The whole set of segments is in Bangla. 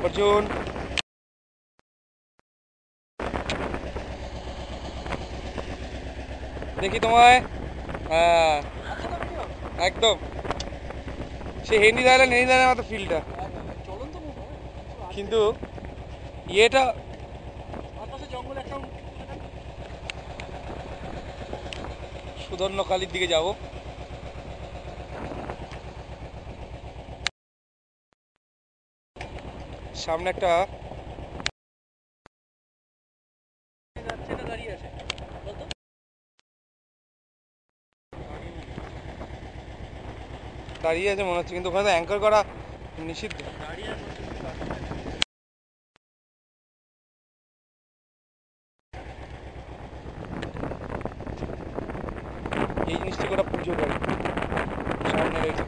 অর্জুন দেখি তোমায়। হ্যাঁ একদম সে হেনি দাঁড়ালে মতো ফিল্ডটা, কিন্তু ইয়েটা সুধন্যকালীর দিকে যাব। সামনে একটা দাঁড়িয়ে আছে মনে হচ্ছে, কিন্তু ওখানে তো অ্যাঙ্কার করা নিষিদ্ধ। এই জিনিসটা ওরা পুজো করে সামনে রয়েছে।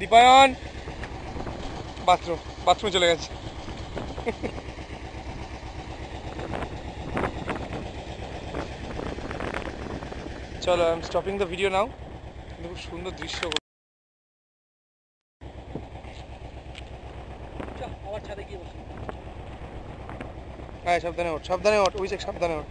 দীপায়ন বাথরুমে চলে গেছে। চলো, I am stopping the video now. খুব সুন্দর দৃশ্য। হ্যাঁ সাবধানে ওঠ, ওই যে সাবধানে ওঠ।